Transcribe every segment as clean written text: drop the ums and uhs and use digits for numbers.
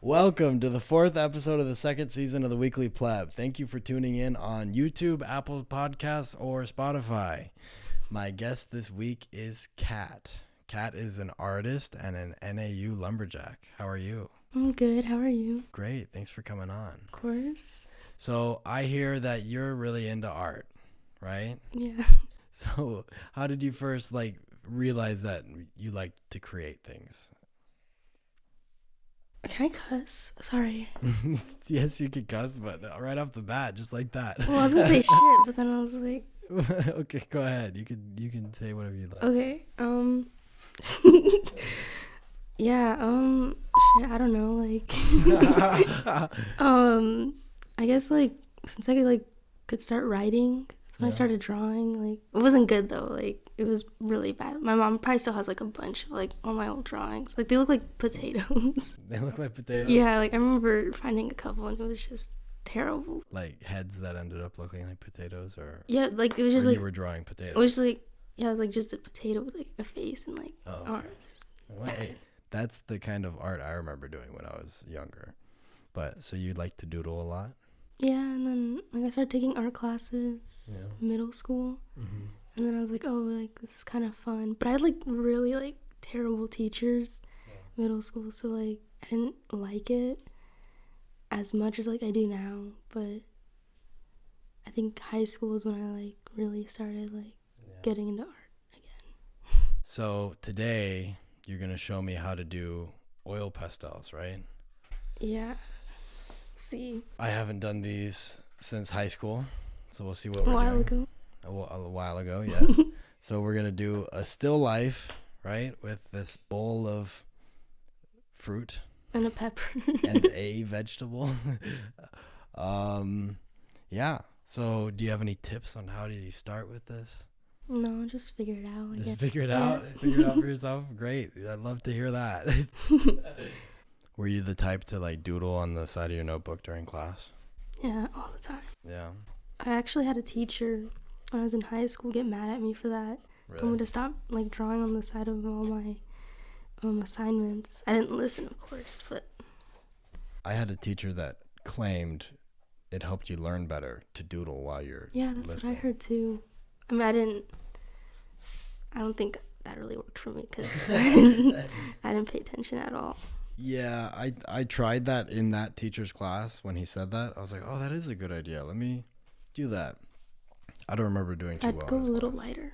Welcome to the fourth episode of the second season of the Weekly Pleb. Thank you for tuning in on YouTube, Apple Podcasts, or Spotify. My guest this week is Kat. Kat is an artist and an NAU lumberjack. How are you? I'm good. How are you? Great. Thanks for coming on. Of course. So I hear that you're really into art, right? Yeah. So how did you first realize that you like to create things? Can I cuss? Sorry. Yes, you can cuss, but right off the bat, just like that. Well, I was gonna say shit, but then I was like, okay, go ahead. You can say whatever you like. okay. Yeah. Shit. I don't know. I guess since I could start writing, that's when I started drawing. It wasn't good though. It was really bad. My mom probably still has a bunch of all my old drawings. They look like potatoes. They look like potatoes? Yeah, I remember finding a couple and it was just terrible. Like heads that ended up looking like potatoes, or yeah, it was just you were drawing potatoes. It was it was just a potato with a face and arms. Wait, that's the kind of art I remember doing when I was younger. But so you like to doodle a lot? Yeah, and then I started taking art classes middle school. Mm-hmm. And then I was like, oh, this is kind of fun. But I had really terrible teachers middle school, so I didn't like it as much as I do now. But I think high school is when I really started getting into art again. So today you're gonna show me how to do oil pastels, right? Yeah. See. I haven't done these since high school, so we'll see what we're doing. A while ago, yes. So we're going to do a still life, right, with this bowl of fruit. And a pepper. And a vegetable. Yeah. So do you have any tips on how do you start with this? No, just figure it out. Just figure it out? Figure it out for yourself? Great. I'd love to hear that. Were you the type to doodle on the side of your notebook during class? Yeah, all the time. Yeah. I actually had a teacher when I was in high school get mad at me for that. Really? Told me to stop drawing on the side of all my assignments. I didn't listen, of course, but I had a teacher that claimed it helped you learn better to doodle while you're that's listening. what I heard too. I mean, I don't think that really worked for me because I didn't pay attention at all. Yeah, I tried that in that teacher's class when he said that. I was like, oh, that is a good idea. Let me do that. I don't remember doing too well. I'd go a little lighter.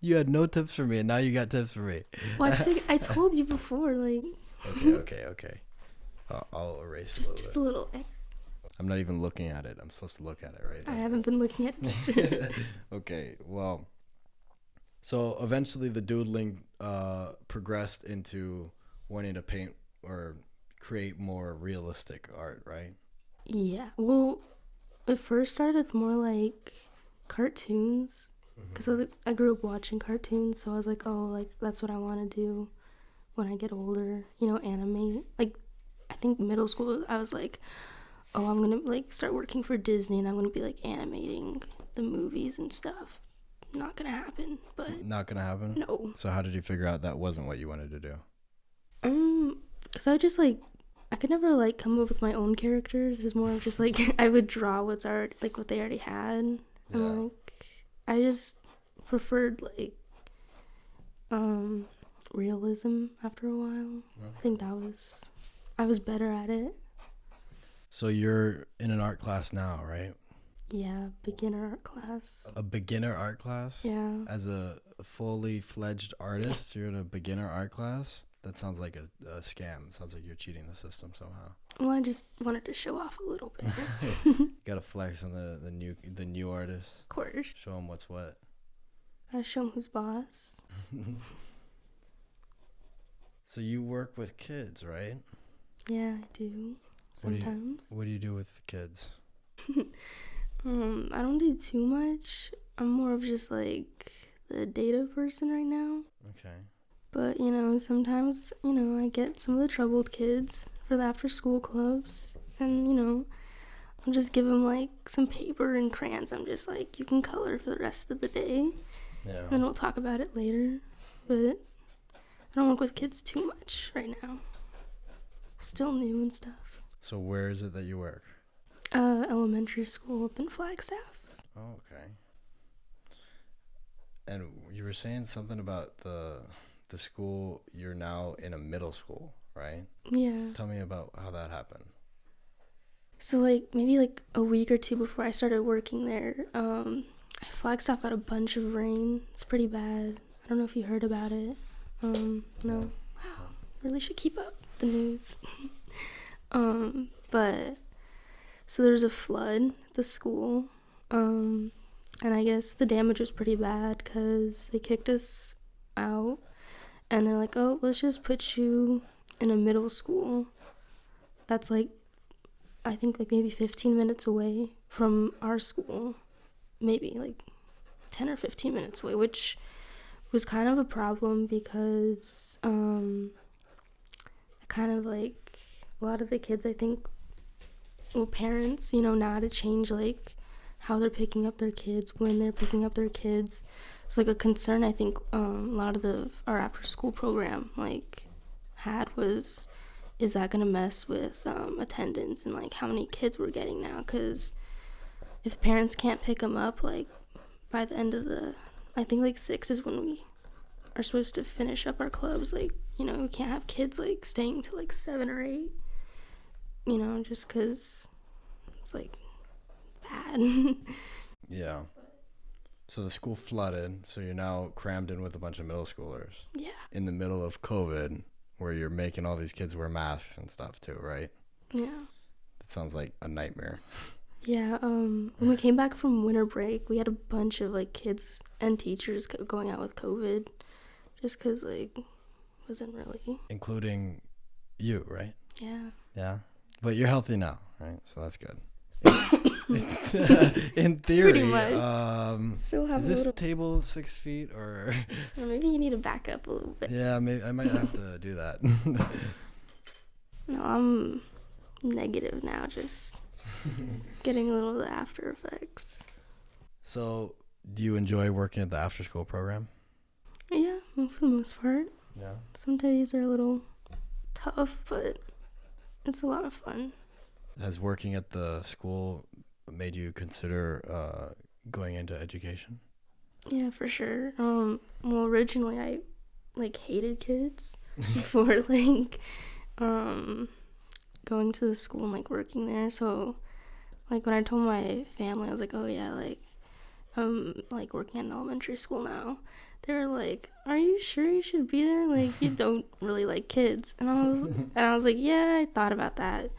You had no tips for me, and now you got tips for me. Well, I told you before, Okay. I'll erase just a little. I'm not even looking at it. I'm supposed to look at it right now. I haven't been looking at it. Okay, well, so eventually the doodling progressed into wanting to paint or create more realistic art, right? Yeah. Well, it first started with more cartoons because I grew up watching cartoons, so I was that's what I want to do when I get older, animate. I think middle school I was oh, I'm gonna start working for Disney and I'm gonna be animating the movies and stuff. Not gonna happen. But not gonna happen? No. So how did you figure out that wasn't what you wanted to do? Because I would just I could never come up with my own characters. It was more of just I would draw what's already what they already had. Yeah. And I just preferred realism after a while. Okay. I think I was better at it. So you're in an art class now, right? Yeah, beginner art class. A beginner art class? Yeah. As a fully fledged artist, you're in a beginner art class? That sounds like a scam. It sounds like you're cheating the system somehow. Well, I just wanted to show off a little bit. Gotta flex on the new artist. Of course. Show them what's what. Gotta show them who's boss. So you work with kids, right? Yeah, I do. Sometimes. What do you do with kids? I don't do too much. I'm more of just the data person right now. Okay. But, sometimes, I get some of the troubled kids for the after school clubs. And, I'll just give them some paper and crayons. I'm just you can color for the rest of the day. Yeah. And we'll talk about it later. But I don't work with kids too much right now. still new and stuff. So where is it that you work? Elementary school up in Flagstaff. Oh, okay. And you were saying something about the school. You're now in a middle school, right? Yeah. Tell me about how that happened. So like maybe like a week or two before I started working there, Flagstaff got a bunch of rain. It's pretty bad. I don't know if you heard about it. No. Wow. Really should keep up the news. But so there was a flood at the school. And I guess the damage was pretty bad because they kicked us out. And they're like, oh, let's just put you in a middle school. That's like, I think like maybe 15 minutes away from our school. Maybe like 10 or 15 minutes away, which was kind of a problem because kind of like a lot of the kids, I think, well, parents, know how to change like how they're picking up their kids, when they're picking up their kids. It's like a concern I think a lot of our after school program like had was, is that gonna mess with attendance and like how many kids we're getting now? Because if parents can't pick them up like by the end of I think like 6 is when we are supposed to finish up our clubs. Like, we can't have kids like staying till like 7 or 8, just because it's like bad. Yeah. So the school flooded, so you're now crammed in with a bunch of middle schoolers. Yeah. In the middle of COVID, where you're making all these kids wear masks and stuff too, right? Yeah. That sounds like a nightmare. Yeah, when we came back from winter break, we had a bunch of like kids and teachers going out with COVID, just because like wasn't really. Including you, right? Yeah. Yeah, but you're healthy now, right? So that's good. In theory, pretty much. Still have is this table 6 feet or maybe you need to back up a little bit. Yeah, maybe I might have to do that. No, I'm negative now, just getting a little of the after effects. So do you enjoy working at the after school program? Yeah, for the most part. Yeah. Some days are a little tough, but it's a lot of fun. Has working at the school made you consider going into education? Yeah, for sure. Well, originally I like hated kids before like going to the school and like working there. So like when I told my family, I was like, oh yeah, like I'm like working at an elementary school now. They were like, are you sure you should be there? Like you don't really like kids. And I was like, yeah, I thought about that.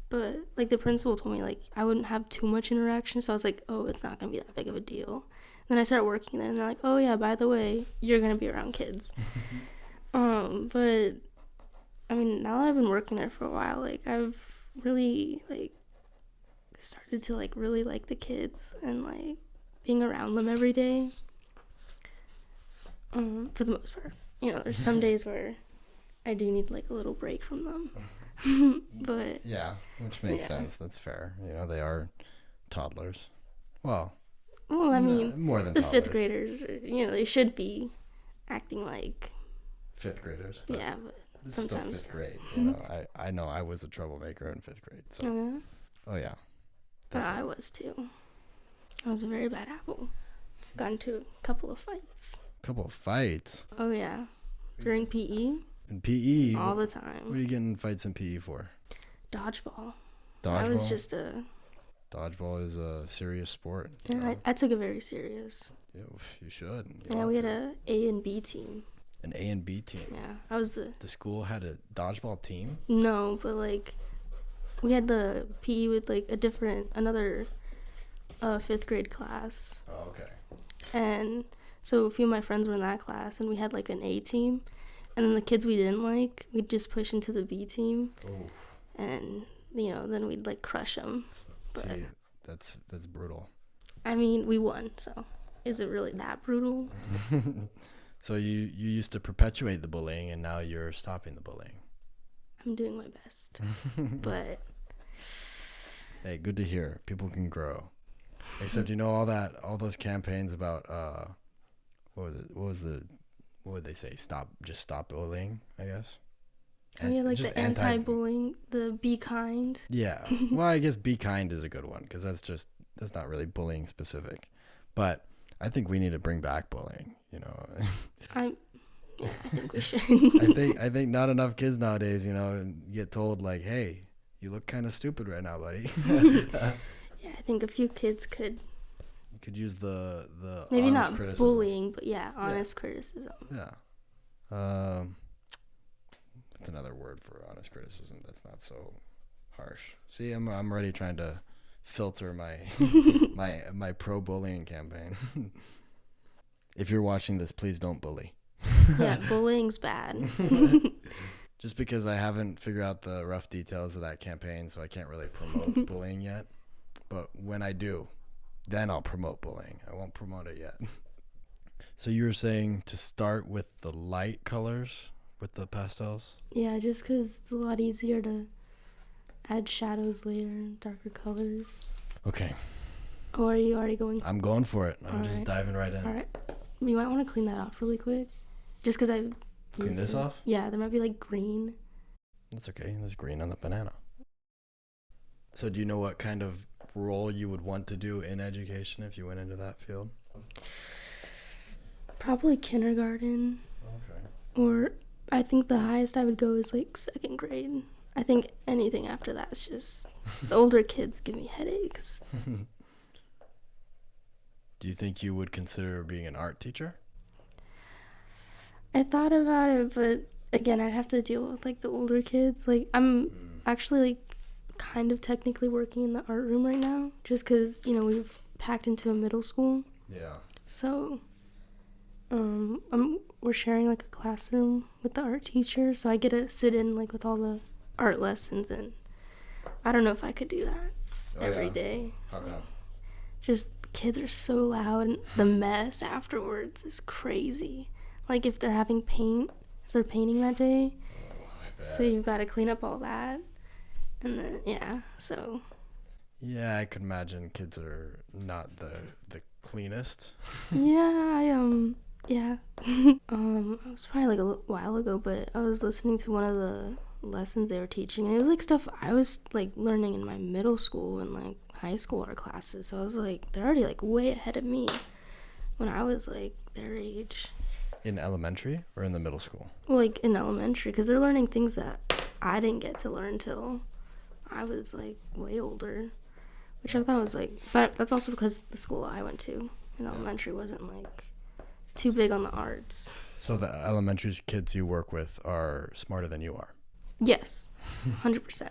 But like the principal told me like I wouldn't have too much interaction, so I was like, oh, it's not gonna be that big of a deal. Then I started working there and they're like, oh yeah, by the way, you're gonna be around kids. But I mean, now that I've been working there for a while, like I've really like started to like really like the kids and like being around them every day. For the most part, there's some days where I do need like a little break from them. But yeah, which makes sense. That's fair. They are toddlers. Well, I mean, more than the toddlers. 5th graders, they should be acting like 5th graders. Yeah, but sometimes still 5th grade. I know I was a troublemaker in 5th grade. So. Oh yeah. I was too. I was a very bad apple. Got into a couple of fights. Oh yeah, during PE. In PE? All the time. What are you getting fights in PE for? Dodgeball. Dodgeball? I was just a... Dodgeball is a serious sport. Yeah, I took it very serious. Yeah, you should. We had a A and B team. An A and B team? Yeah, I was the... The school had a dodgeball team? No, but like, we had the PE with like another 5th grade class. Oh, okay. And so a few of my friends were in that class and we had like an A team. And then the kids we didn't like, we'd just push into the B team. Oof. And, then we'd, like, crush them. But, see, that's brutal. I mean, we won, so is it really that brutal? So you used to perpetuate the bullying, and now you're stopping the bullying. I'm doing my best. But... Hey, good to hear. People can grow. Except, all those campaigns about, what would they say? Stop bullying, I guess. Oh, yeah, like just the anti-bullying, the be kind. Yeah. Well, I guess be kind is a good one because that's not really bullying specific. But I think we need to bring back bullying, you know. Yeah, I think we should. I think not enough kids nowadays, you know, get told like, "Hey, you look kind of stupid right now, buddy." Yeah, I think a few kids could use the maybe honest not criticism. bullying, but yeah, honest criticism. Yeah. That's another word for honest criticism. That's not so harsh. See, I'm already trying to filter my my pro bullying campaign. If you're watching this, please don't bully. Yeah, bullying's bad. Just because I haven't figured out the rough details of that campaign, so I can't really promote bullying yet. But when I do, then I'll promote bullying. I won't promote it yet. So you were saying to start with the light colors with the pastels? Yeah, just because it's a lot easier to add shadows later, darker colors. Okay. Or are you already going? I'm going for it. I'm All just right. diving right in. All right. You might want to clean that off really quick. Just because I Clean this off? Yeah, there might be like green. That's okay. There's green on the banana. So do you know what kind of role you would want to do in education if you went into that field? Probably kindergarten. Okay. Or I think the highest I would go is like 2nd grade. I think anything after that is just the older kids give me headaches. Do you think you would consider being an art teacher? I thought about it, but again, I'd have to deal with like the older kids. Like I'm actually like kind of technically working in the art room right now, just because we've packed into a middle school. Yeah. So, we're sharing like a classroom with the art teacher, so I get to sit in like with all the art lessons, and I don't know if I could do that every day. How come? Just kids are so loud, and the mess afterwards is crazy. Like if they're painting that day, so you've got to clean up all that, and then so. Yeah, I could imagine kids are not the cleanest. Yeah, it was probably like a while ago, but I was listening to one of the lessons they were teaching, and it was like stuff I was like learning in my middle school and like high school art classes. So I was like, they're already like way ahead of me when I was like their age. In elementary or in the middle school? Well, like in elementary, because they're learning things that I didn't get to learn till I was like way older, which I thought was like, but that's also because the school I went to in elementary wasn't like too big on the arts. So the elementary kids you work with are smarter than you are? Yes, 100%.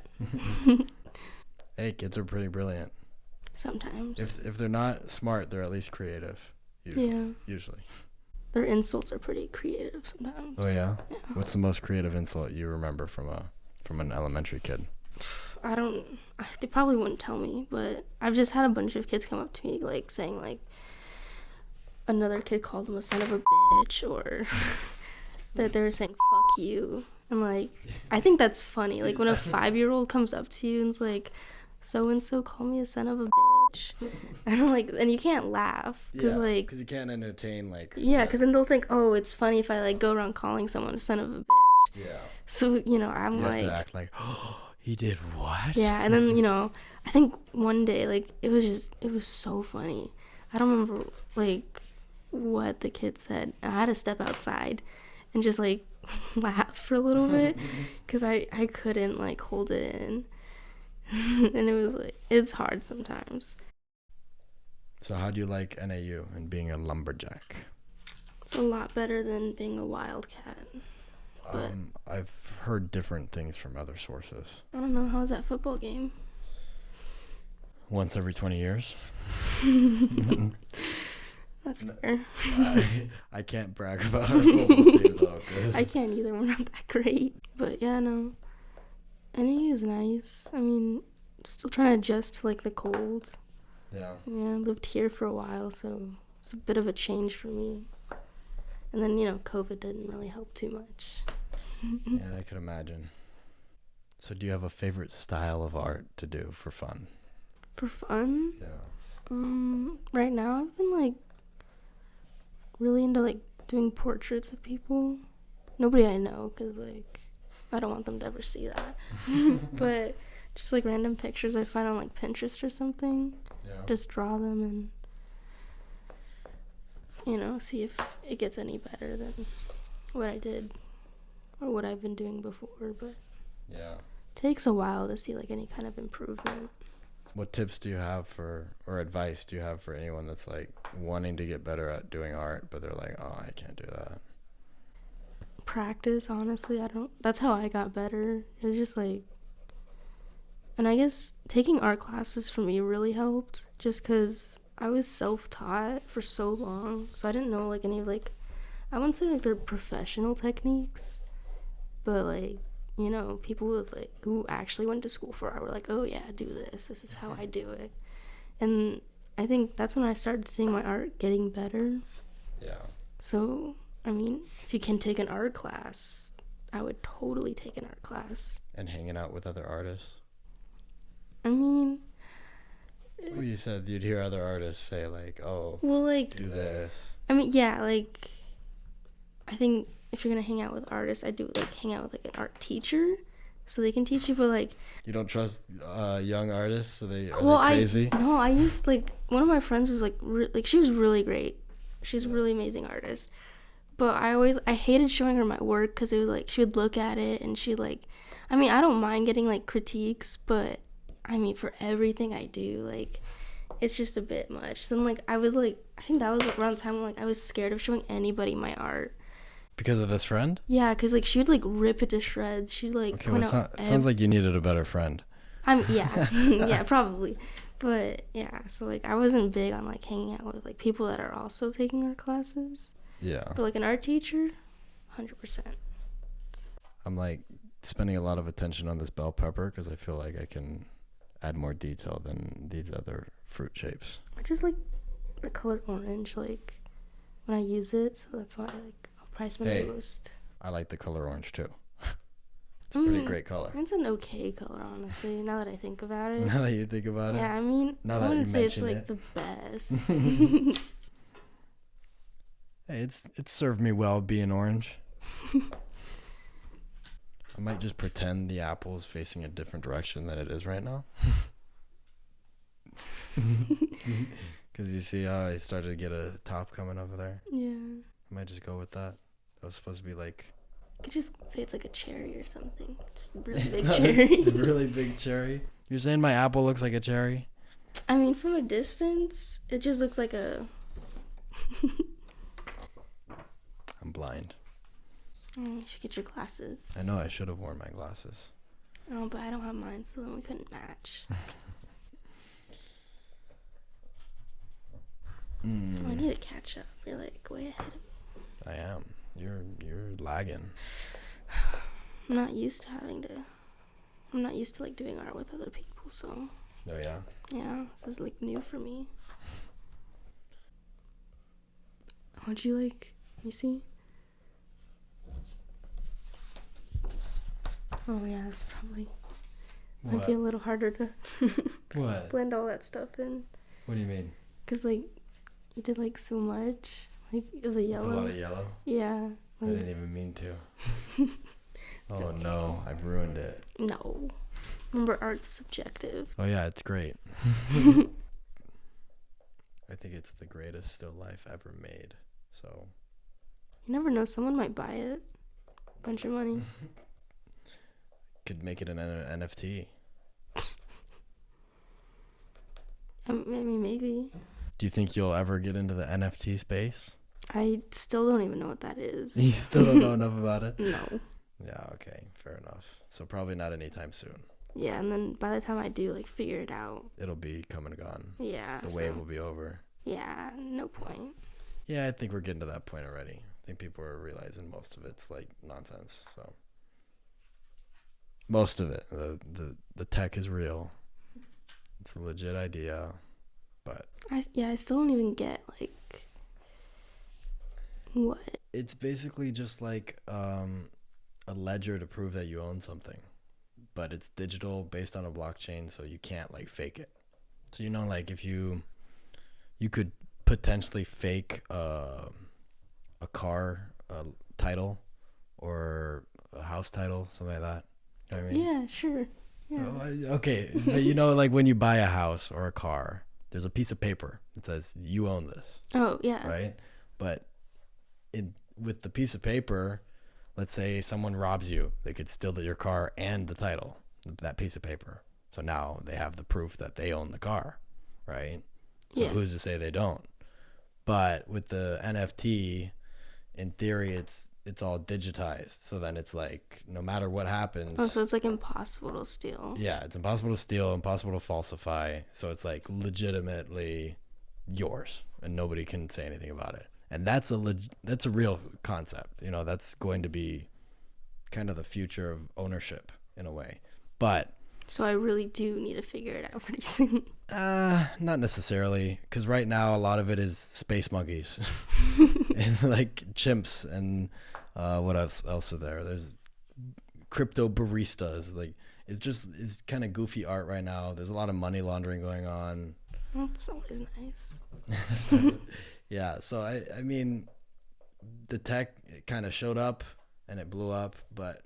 Hey, kids are pretty brilliant. Sometimes. If they're not smart, they're at least creative. Usually. Their insults are pretty creative sometimes. Oh yeah? What's the most creative insult you remember from an elementary kid? They probably wouldn't tell me, but I've just had a bunch of kids come up to me like saying like another kid called them a son of a bitch, or that they were saying fuck you, and like I think that's funny. Like when a 5-year-old comes up to you and is like, so and so called me a son of a bitch, and I'm like, and you can't laugh because because you can't entertain like because then they'll think, oh, it's funny if I like go around calling someone a son of a bitch. Yeah. So I'm you like, have to act like, oh, he did what? Yeah, and then I think one day like it was so funny. I don't remember like what the kid said, and I had to step outside and just like laugh for a little bit because I couldn't like hold it in. And it was like, it's hard sometimes. So how do you like NAU and being a lumberjack? It's a lot better than being a wildcat. But I've heard different things from other sources. I don't know, how's that football game? Once every 20 years. That's fair. I can't brag about our football team though. I can't either, we're not that great. But yeah, no. NAU is nice. I mean, still trying to adjust to like the cold. Yeah. Yeah, I lived here for a while, so it's a bit of a change for me. And then, COVID didn't really help too much. Yeah, I could imagine. So do you have a favorite style of art to do for fun? For fun? Yeah. Right now I've been like really into like doing portraits of people. Nobody I know, because like I don't want them to ever see that. But just like random pictures I find on like Pinterest or something. Yeah. Just draw them and, you know, see if it gets any better than what I did or what I've been doing before. But yeah, takes a while to see like any kind of improvement. What tips do you have or advice do you have for anyone that's like wanting to get better at doing art, but they're like, oh, I can't do that? Practice, honestly. That's how I got better. It's just like, and I guess taking art classes for me really helped, just because I was self-taught for so long, so I didn't know like any of like, I wouldn't say like they're professional techniques, but like, you know, people with like who actually went to school for art were like, oh yeah, do this is how I do it. And I think that's when I started seeing my art getting better. Yeah. So I mean, if you can take an art class, I would totally take an art class. And hanging out with other artists? I mean... Well, you said you'd hear other artists say, like, oh, well, like, do this. I mean, yeah, like, I think if you're going to hang out with artists, I do, like, hang out with, like, an art teacher so they can teach you, but, like... You don't trust young artists? Are they crazy? I used, like, one of my friends was, like, she was really great. She's a really amazing artist. But I hated showing her my work because it was like she would look at it and she like, I mean, I don't mind getting like critiques, but I mean, for everything I do, like, it's just a bit much. So then, like, I think that was around the time when, like, I was scared of showing anybody my art. Because of this friend? Yeah, because like she would like rip it to shreds. She'd like point out. Sounds like you needed a better friend. Yeah, yeah, probably. But yeah, so like I wasn't big on like hanging out with like people that are also taking art classes. Yeah. But like an art teacher, 100%. I'm like spending a lot of attention on this bell pepper because I feel like I can add more detail than these other fruit shapes. I just like the color orange, like when I use it, so that's why I'll probably spend the most. I like the color orange too. It's a pretty great color. It's an okay color, honestly, now that I think about it. Now that you think about it? Yeah, I mean, I wouldn't say it's like the best. Hey, it's served me well being orange. I might just pretend the apple is facing a different direction than it is right now. Because you see how I started to get a top coming over there? Yeah. I might just go with that. That was supposed to be like... You could just say it's like a cherry or something. It's a really big cherry. It's a really big cherry. You're saying my apple looks like a cherry? I mean, from a distance, it just looks like a... I'm blind. You should get your glasses. I know I should have worn my glasses. Oh, but I don't have mine, so then we couldn't match. Oh, I need to catch up. You're like way ahead of me. I am. You're lagging. I'm not used to like doing art with other people, so. Oh yeah. Yeah, this is like new for me. Would you like? You see? Oh yeah, it's probably might be a little harder to what? blend all that stuff in. What do you mean? 'Cause like you did like so much, like the yellow. There's a lot of yellow. Yeah. Like, I didn't even mean to. Oh okay. No, I've ruined it. No. Remember, art's subjective. Oh yeah, it's great. I think it's the greatest still life ever made. So. You never know, someone might buy it. Bunch of money. Could make it an NFT. I mean, maybe. Do you think you'll ever get into the NFT space? I still don't even know what that is. You still don't know enough about it? No. Yeah, okay, fair enough. So probably not anytime soon. Yeah, and then by the time I do like figure it out, it'll be come and gone. Yeah. The wave will be over. Yeah, no point. Yeah, I think we're getting to that point already. I think people are realizing most of it's like nonsense. So most of it, the tech is real. It's a legit idea, but I still don't even get like what. It's basically just like a ledger to prove that you own something, but it's digital based on a blockchain, so you can't like fake it. So you know, like if you could potentially fake a car title or a house title, something like that. You know what I mean? Yeah, sure. Yeah. Okay, but you know, like when you buy a house or a car, there's a piece of paper that says you own this, Oh, yeah. right? But with the piece of paper, let's say someone robs you, they could steal your car and the title of that piece of paper. So now they have the proof that they own the car, right? So Yeah. who's to say they don't? But with the NFT, in theory, it's all digitized. So then it's like no matter what happens. Oh, so it's like impossible to steal. Yeah, it's impossible to steal, impossible to falsify. So it's like legitimately yours, and nobody can say anything about it. And that's a real concept. You know, that's going to be kind of the future of ownership in a way. But So I really do need to figure it out pretty soon. not necessarily, because right now a lot of it is space monkeys and like chimps and what else are there? There's crypto baristas. Like it's kind of goofy art right now. There's a lot of money laundering going on. That's always nice. Yeah, so I mean, the tech kind of showed up and it blew up, but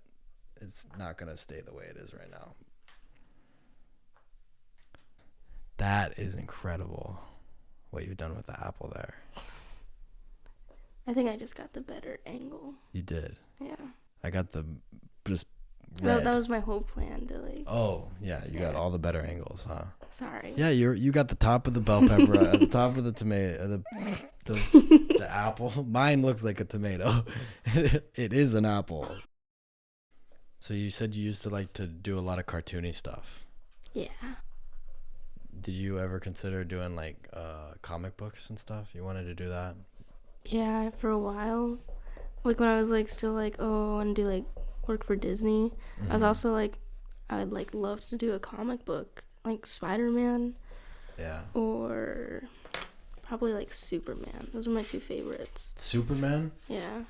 it's not gonna stay the way it is right now. That is incredible, what you've done with the apple there. I think I just got the better angle. You did. Yeah. I got the just No, red. that was my whole plan to like. Oh yeah, you got all the better angles, huh? Sorry. Yeah, you got the top of the bell pepper, at the top of the tomato, the apple. Mine looks like a tomato. It is an apple. So you said you used to like to do a lot of cartoony stuff. Yeah. Did you ever consider doing like comic books and stuff? You wanted to do that? Yeah, for a while. Like when I was like still like, oh, I want to do like work for Disney. I was also like, I'd like love to do a comic book, like Spider-Man. Yeah. Or probably like Superman. Those are my two favorites. Superman? Yeah.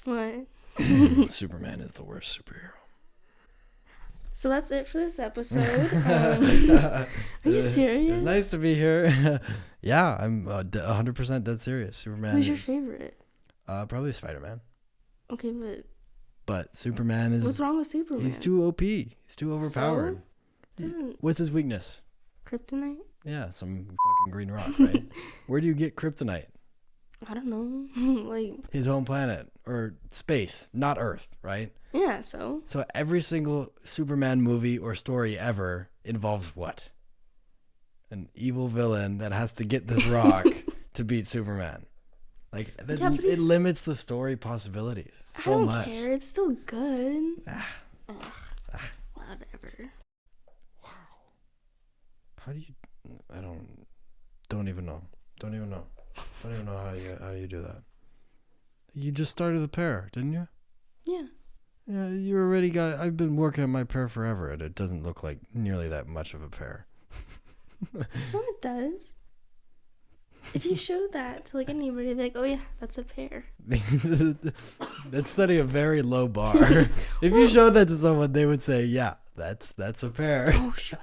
What? Superman is the worst superhero. So that's it for this episode. Are you serious? It's nice to be here. Yeah, I'm 100% dead serious. Superman. Who's your favorite? Probably Spider-Man. Okay, But Superman is. what's wrong with Superman? He's too OP. He's too overpowered. So? What's his weakness? Kryptonite? Yeah, some fucking green rock, right? Where do you get kryptonite? I don't know. Like, His home planet or space, not Earth, right? yeah, so So every single Superman movie or story ever involves what? An evil villain that has to get this rock to beat Superman. Like Yeah, but it limits the story possibilities so I don't much. care. It's still good. Ugh. Ah. Whatever. How do you? I don't even know. Don't even know how you do that. You just started the pair, didn't you? Yeah. Yeah, you already got. I've been working on my pair forever, and it doesn't look like nearly that much of a pair. No, it does. If you showed that to like anybody, they'd be like, "Oh yeah, that's a pear." That's setting a very low bar. If you showed that to someone, they would say, "Yeah, that's a pair." Oh, should.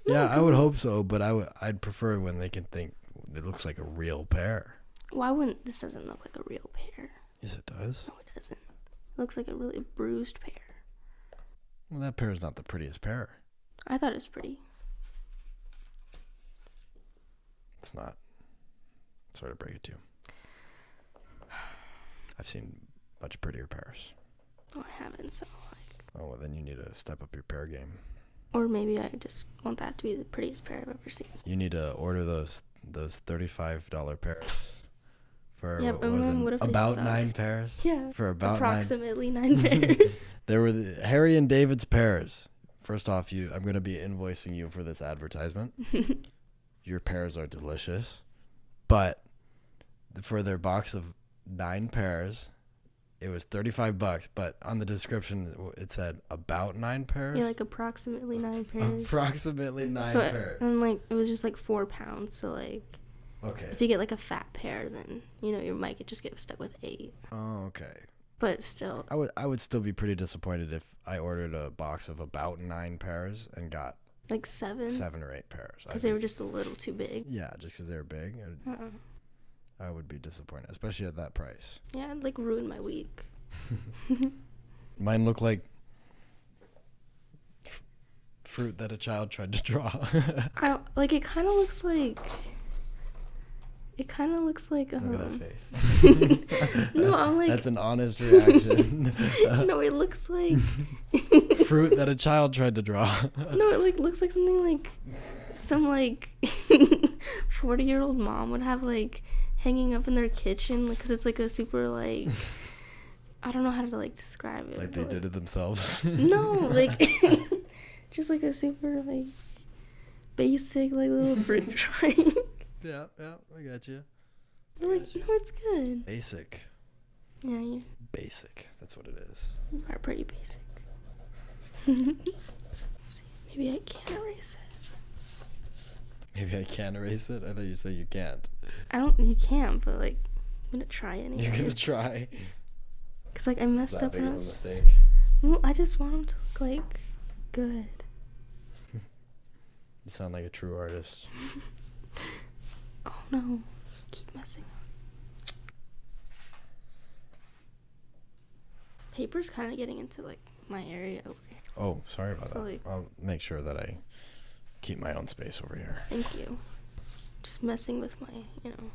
Yeah, I would hope so, but I'd prefer when they can think it looks like a real pear. Why wouldn't this doesn't look like a real pear? Yes, it does. No, it doesn't. It looks like a really bruised pear. Well, that pear is not the prettiest pear. I thought it was pretty. It's not. Sorry to break it to you. I've seen much prettier pears. Oh, I haven't, so like. Oh, well, then you need to step up your pear game. Or maybe I just want that to be the prettiest pear I've ever seen. You need to order those $35 pears for Yeah, but what if they about suck? 9 pairs. Yeah, for about approximately 9 pairs. There were Harry and David's pears. First off, I'm going to be invoicing you for this advertisement. Your pears are delicious, but for their box of 9 pears, it was $35. But on the description, it said about 9 pairs. Yeah, like approximately 9 pairs. Approximately 9 so pairs. And like it was just like 4 pounds. So like, Okay. if you get like a fat pear, then you might just get stuck with 8. Oh, okay. But still, I would still be pretty disappointed if I ordered a box of about 9 pairs and got like 7. 7 or 8 pairs. Because they were just a little too big. Yeah, just because they were big. I would be disappointed, especially at that price. Yeah, it'd like ruin my week. Mine look like fruit that a child tried to draw. It kind of looks like. It kind of looks like. Look at that face. No, I'm like. That's an honest reaction. No, it looks like. Fruit that a child tried to draw. No, it like looks like something like some like 40-year-old mom would have like hanging up in their kitchen, like, because it's like a super like, I don't know how to like describe it. Like they did it themselves. No, like just like a super like basic like little fruit drawing. Yeah, I got you. But like, it's good. Basic. Yeah, you Basic. That's what it is. are pretty basic. Let's see, maybe I can't erase it. Maybe I can erase it? I thought you said you can't. You can't, but like, I'm gonna try anyway. You're gonna try? Cause like I messed up Big and of I a was. mistake. Well, I just want them to look like good. You sound like a true artist. Oh no, keep messing up. Paper's kind of getting into like my area over here. Oh, sorry about So, that. like- I'll make sure that I keep my own space over here. Thank you. Just messing with my,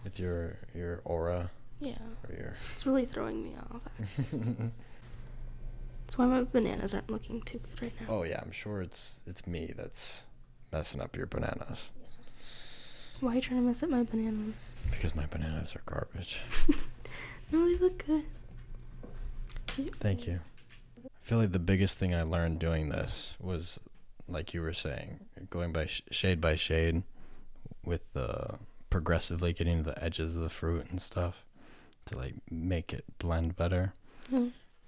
With your aura yeah. or your... It's really throwing me off. That's why my bananas aren't looking too good right now. Oh yeah, I'm sure it's me that's messing up your bananas. Why are you trying to mess up my bananas? Because my bananas are garbage. No, they look good. Thank you. I feel like the biggest thing I learned doing this was, like you were saying, going by shade with progressively getting to the edges of the fruit and stuff to like make it blend better.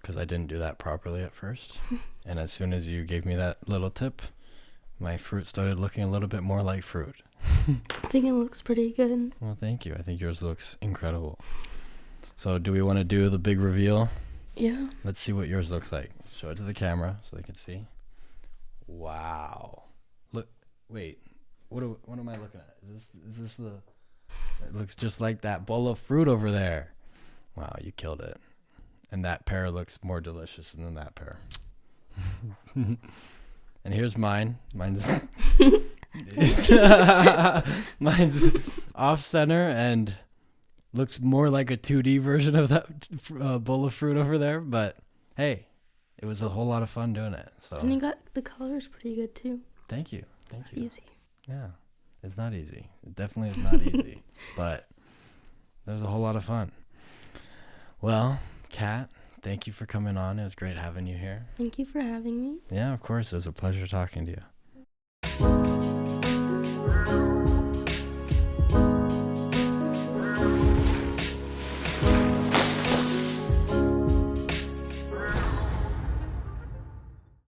Because I didn't do that properly at first. And as soon as you gave me that little tip, my fruit started looking a little bit more like fruit. I think it looks pretty good. Well, thank you. I think yours looks incredible. So do we want to do the big reveal? Yeah. Let's see what yours looks like. Show it to the camera so they can see. Wow. Look, wait. What am I looking at? Is this the... It looks just like that bowl of fruit over there. Wow, you killed it. And that pear looks more delicious than that pear. And here's mine. Mine's mine's off center and looks more like a 2D version of that bowl of fruit over there. But hey, it was a whole lot of fun doing it. So And you got the colors pretty good too. thank you. It's Thank not you. easy. Yeah, it's not easy. It definitely is not easy. But it was a whole lot of fun. Well, Kat, thank you for coming on. It was great having you here. Thank you for having me. Yeah, of course. It was a pleasure talking to you.